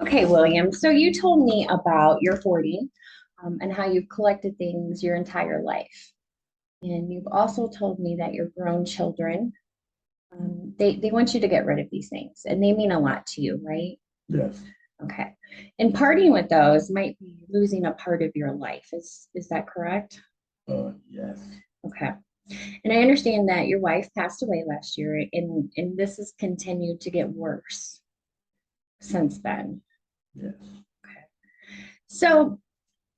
Okay, William. So you told me about your hoarding and how you've collected things your entire life. And you've also told me that your grown children, they want you to get rid of these things and they mean a lot to you, right? Yes. Okay. And parting with those might be losing a part of your life. Is that correct? Yes. Okay. And I understand that your wife passed away last year and this has continued to get worse since then. Yes. Okay. So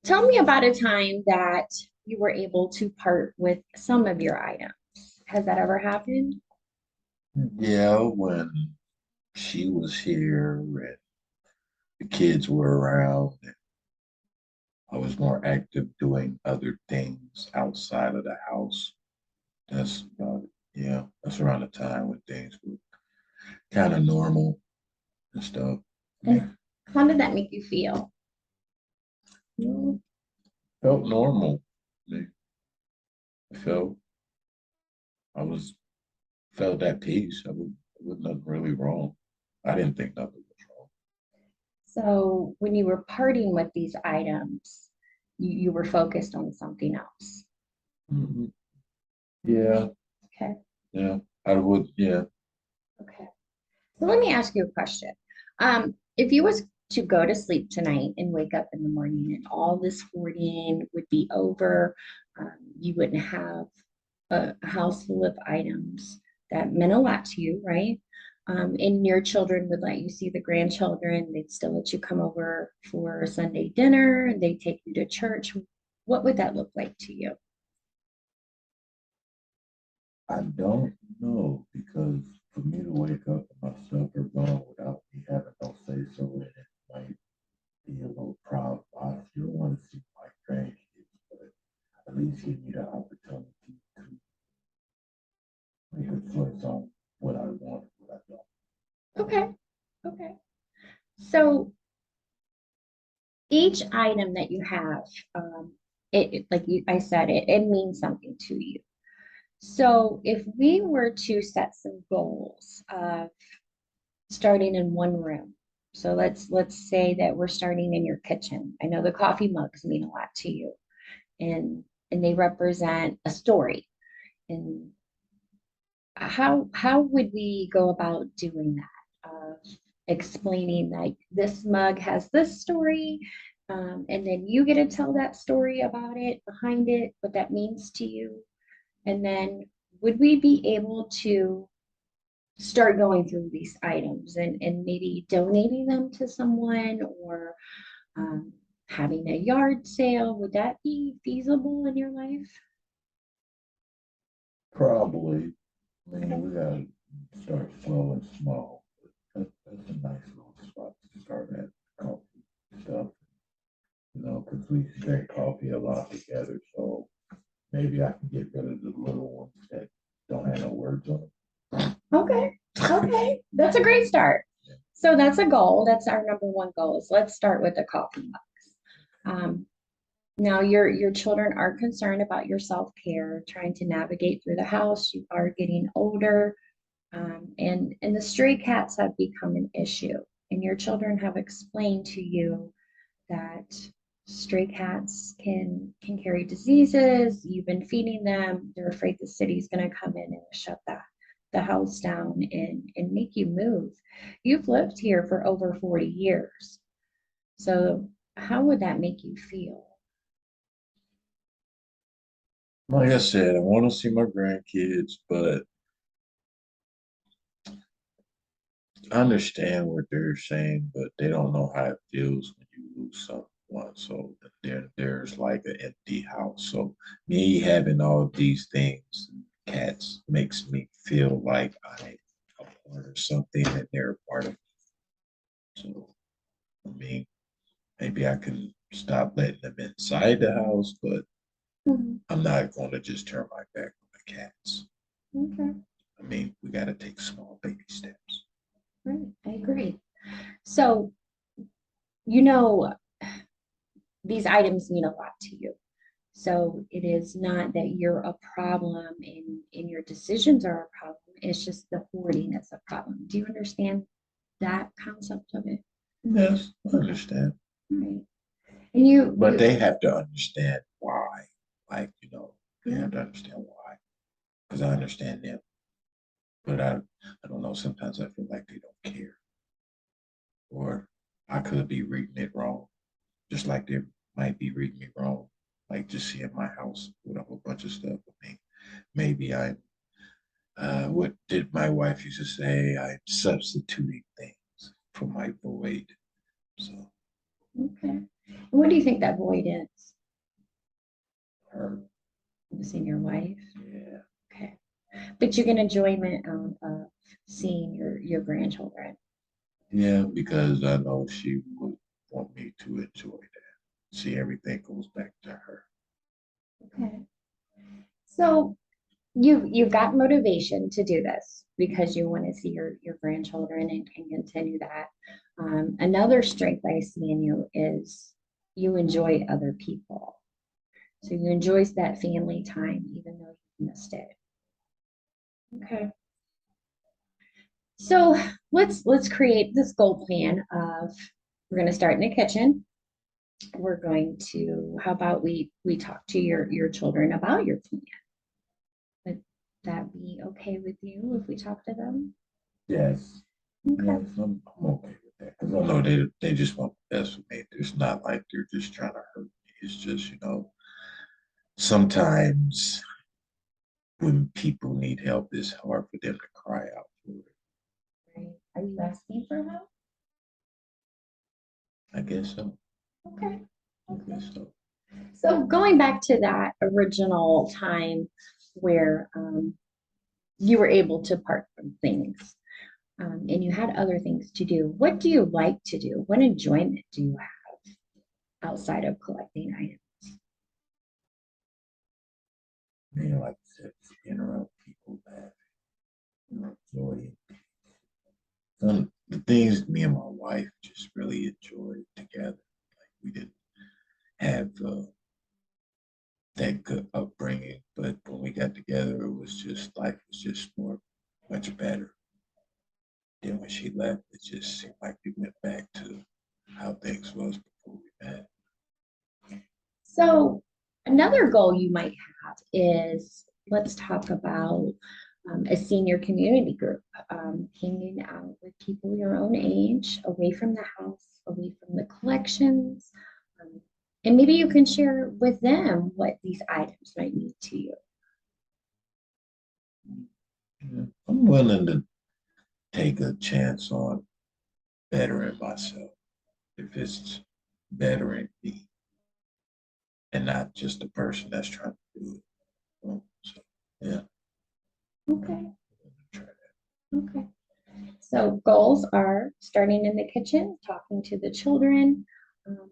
tell me about a time that you were able to part with some of your items. Has that ever happened? Yeah, when she was here and the kids were around, and I was more active doing other things outside of the house. That's about it. Yeah, that's around the time when things were kind of normal and stuff. I And mean, how did that make you feel? well, felt normal. I felt I was felt at peace. Was nothing really wrong. I didn't think nothing was wrong. So when you were parting with these items, you were focused on something else. Mhm. Yeah, Okay. yeah. I would, yeah. Okay. So let me ask you a question. If you was to go to sleep tonight and wake up in the morning and all this hoarding would be over, you wouldn't have a house full of items that meant a lot to you, right? And your children would let you see the grandchildren. They'd still let you come over for a Sunday dinner. They'd take you to church. What would that look like to you? I don't know because for me to wake up and my stuff are gone without me having no say so in it might be a little problem. I still want to see my grandkids, but at least give me the opportunity to make a choice on what I want and what I don't. Okay, okay. So each item that you have, like I said, it means something to you. So if we were to set some goals of starting in one room, so let's say that we're starting in your kitchen. I know the coffee mugs mean a lot to you, and and they represent a story. And how would we go about doing that? Explaining like this mug has this story, and then you get to tell that story about it, behind it, what that means to you. And then would we be able to start going through these items and maybe donating them to someone or um, having a yard sale? Would that be feasible in your life? Probably. I mean, Okay. we gotta start slow and small. That's a nice little spot to start at coffee stuff, because we drink coffee a lot together. So maybe I can get rid of the little ones that don't have no words on Okay. them. Okay. That's a great start. So that's a goal. That's our number one goal is let's start with the coffee mugs. Now your children are concerned about your self-care, trying to navigate through the house. You are getting older, and the stray cats have become an issue. And your children have explained to you that stray cats can carry diseases. You've been feeding them. They're afraid the city's going to come in and shut the house down and make you move. You've lived here for over 40 years. So how would that make you feel? Like I said, I want to see my grandkids, but I understand what they're saying, but they don't know how it feels when you lose someone. So there's like an empty house. So me having all these things, cats, makes me feel like I'm a part of something and they're a part of me. So I mean, maybe I can stop letting them inside the house, but Mhm. I'm not going to just turn my back on the cats. Okay, I mean, we got to take small baby steps. right. I agree. So, you know, these items mean a lot to you. So it is not that you're a problem and your decisions are a problem. It's just the hoarding is a problem. Do you understand that concept of it? Yes, I understand. All right. And you, But they have to understand why. Like, they yeah, have to understand why. Because I understand them. But I don't know, sometimes I feel like they don't care. Or I could be reading it wrong. Just like they might be reading me wrong. Like just seeing my house with a whole bunch of stuff with me. Maybe I'm what did my wife used to say? I'm substituting things for my void. So okay. And what do you think that void is? her, Seeing your wife? yeah. Okay. But you get enjoyment out of seeing your grandchildren. Yeah, because I know she would want me to enjoy that. See, everything goes back to her. Okay. So you've got motivation to do this because you want to see your grandchildren and can continue that. Another strength I see in you is you enjoy other people. So you enjoy that family time, even though you missed it. Okay. So let's create this goal plan of we're going to start in the kitchen. We're going to, how about we talk to your children about your plan? Would that be okay with you if we talk to them? Yes, Okay. yes, I'm okay with that. Because I know they just want the best for me. It's not like they're just trying to hurt me. It's just, sometimes when people need help, it's hard for them to cry out for it. Right. Are you asking for help? I guess so. Okay. I Okay. guess so. So going back to that original time where you were able to part from things and you had other things to do, what do you like to do? What enjoyment do you have outside of collecting items? Man, like I said, being around people that enjoy the things me and my wife just really enjoyed together. Like we didn't have that good upbringing, but when we got together, it was just life was just much better. Then when she left, it just seemed like we went back to how things was before we met. So another goal you might have is let's talk about a senior community group, hanging out with people your own age, away from the house, away from the collections. Um, and maybe you can share with them what these items might mean to you. Yeah, I'm willing to take a chance on bettering myself if it's bettering me and not just the person that's trying to do it. So, yeah, Okay, try that. okay. So goals are starting in the kitchen, talking to the children, um,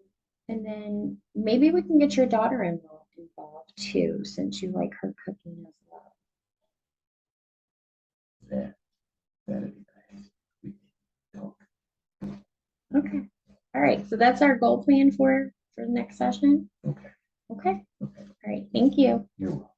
and then maybe we can get your daughter involved too, since you like her cooking as well. Yeah, that'd be nice. We can talk. Okay. All right. So that's our goal plan for the next session. Okay. Okay. Okay. All right. Thank you. You're welcome.